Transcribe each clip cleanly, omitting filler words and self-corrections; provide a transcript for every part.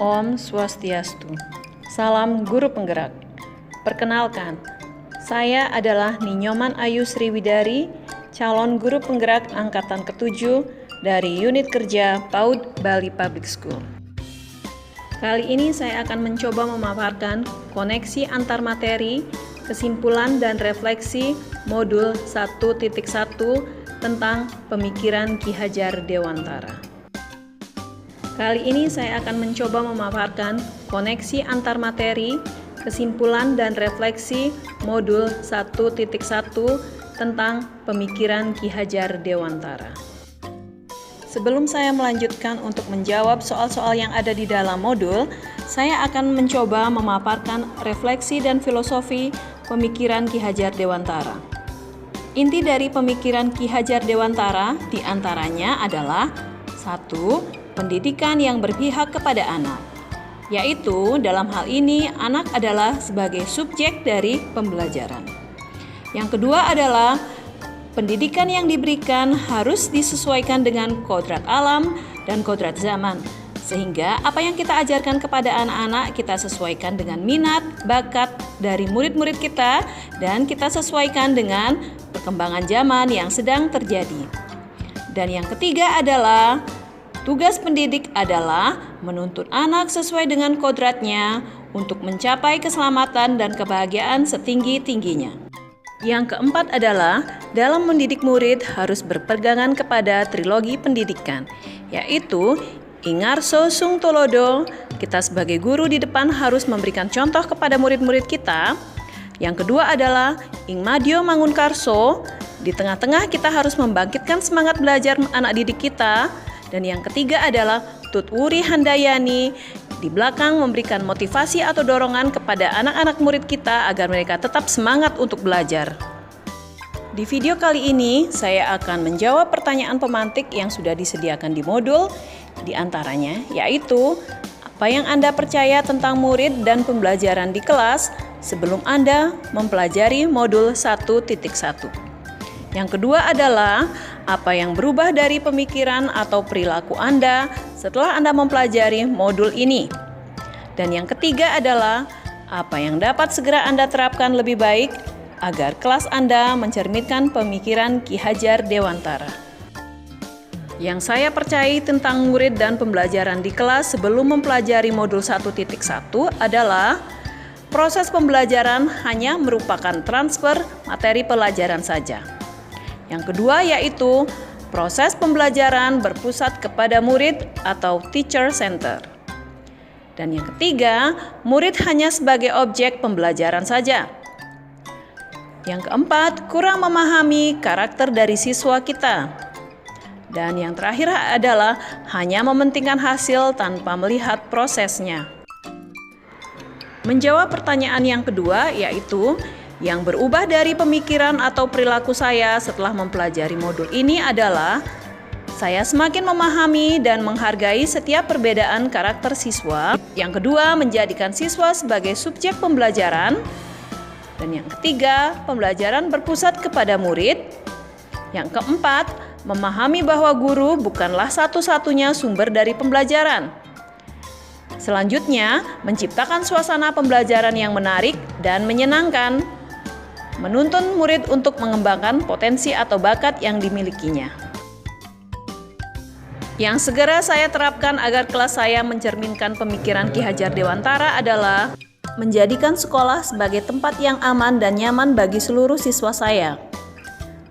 Om Swastiastu. Salam Guru Penggerak. Perkenalkan, saya adalah Ninyoman Ayu Sriwidari, calon Guru Penggerak Angkatan ke-7 dari Unit Kerja PAUD Bali Public School. Kali ini saya akan mencoba memaparkan koneksi antar materi, kesimpulan dan refleksi modul 1.1 tentang pemikiran Ki Hajar Dewantara. Kali ini saya akan mencoba memaparkan koneksi antar materi, kesimpulan dan refleksi modul 1.1 tentang pemikiran Ki Hajar Dewantara. Sebelum saya melanjutkan untuk menjawab soal-soal yang ada di dalam modul, saya akan mencoba memaparkan refleksi dan filosofi pemikiran Ki Hajar Dewantara. Inti dari pemikiran Ki Hajar Dewantara diantaranya adalah 1. Pendidikan yang berpihak kepada anak, yaitu dalam hal ini anak adalah sebagai subjek dari pembelajaran. Yang kedua adalah pendidikan yang diberikan harus disesuaikan dengan kodrat alam dan kodrat zaman, sehingga apa yang kita ajarkan kepada anak-anak kita sesuaikan dengan minat, bakat dari murid-murid kita, dan kita sesuaikan dengan perkembangan zaman yang sedang terjadi. Dan yang ketiga adalah tugas pendidik adalah menuntut anak sesuai dengan kodratnya untuk mencapai keselamatan dan kebahagiaan setinggi-tingginya. Yang keempat adalah dalam mendidik murid harus berpegangan kepada trilogi pendidikan, yaitu Ingarso Sung Tolodo, kita sebagai guru di depan harus memberikan contoh kepada murid-murid kita. Yang kedua adalah Ingmadio Mangunkarso, di tengah-tengah kita harus membangkitkan semangat belajar anak didik kita. Dan yang ketiga adalah Tutwuri Handayani, di belakang memberikan motivasi atau dorongan kepada anak-anak murid kita agar mereka tetap semangat untuk belajar. Di video kali ini, saya akan menjawab pertanyaan pemantik yang sudah disediakan di modul, di antaranya yaitu, apa yang Anda percaya tentang murid dan pembelajaran di kelas sebelum Anda mempelajari modul 1.1? Yang kedua adalah, apa yang berubah dari pemikiran atau perilaku Anda setelah Anda mempelajari modul ini? Dan yang ketiga adalah, apa yang dapat segera Anda terapkan lebih baik agar kelas Anda mencerminkan pemikiran Ki Hajar Dewantara? Yang saya percayai tentang murid dan pembelajaran di kelas sebelum mempelajari modul 1.1 adalah proses pembelajaran hanya merupakan transfer materi pelajaran saja. Yang kedua yaitu proses pembelajaran berpusat kepada murid atau teacher center. Dan yang ketiga, murid hanya sebagai objek pembelajaran saja. Yang keempat, kurang memahami karakter dari siswa kita. Dan yang terakhir adalah hanya mementingkan hasil tanpa melihat prosesnya. Menjawab pertanyaan yang kedua yaitu, yang berubah dari pemikiran atau perilaku saya setelah mempelajari modul ini adalah saya semakin memahami dan menghargai setiap perbedaan karakter siswa. Yang kedua, menjadikan siswa sebagai subjek pembelajaran. Dan yang ketiga, pembelajaran berpusat kepada murid. Yang keempat, memahami bahwa guru bukanlah satu-satunya sumber dari pembelajaran. Selanjutnya, menciptakan suasana pembelajaran yang menarik dan menyenangkan. Menuntun murid untuk mengembangkan potensi atau bakat yang dimilikinya. Yang segera saya terapkan agar kelas saya mencerminkan pemikiran Ki Hajar Dewantara adalah menjadikan sekolah sebagai tempat yang aman dan nyaman bagi seluruh siswa saya.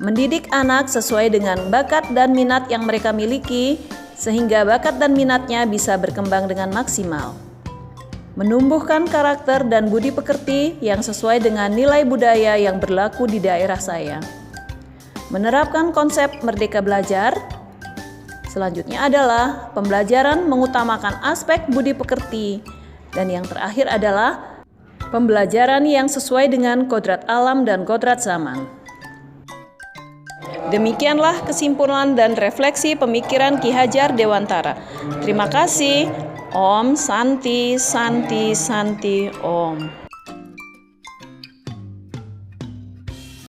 Mendidik anak sesuai dengan bakat dan minat yang mereka miliki, sehingga bakat dan minatnya bisa berkembang dengan maksimal. Menumbuhkan karakter dan budi pekerti yang sesuai dengan nilai budaya yang berlaku di daerah saya. Menerapkan konsep merdeka belajar. Selanjutnya adalah pembelajaran mengutamakan aspek budi pekerti. Dan yang terakhir adalah pembelajaran yang sesuai dengan kodrat alam dan kodrat zaman. Demikianlah kesimpulan dan refleksi pemikiran Ki Hajar Dewantara. Terima kasih. Om Santi Santi Santi Om.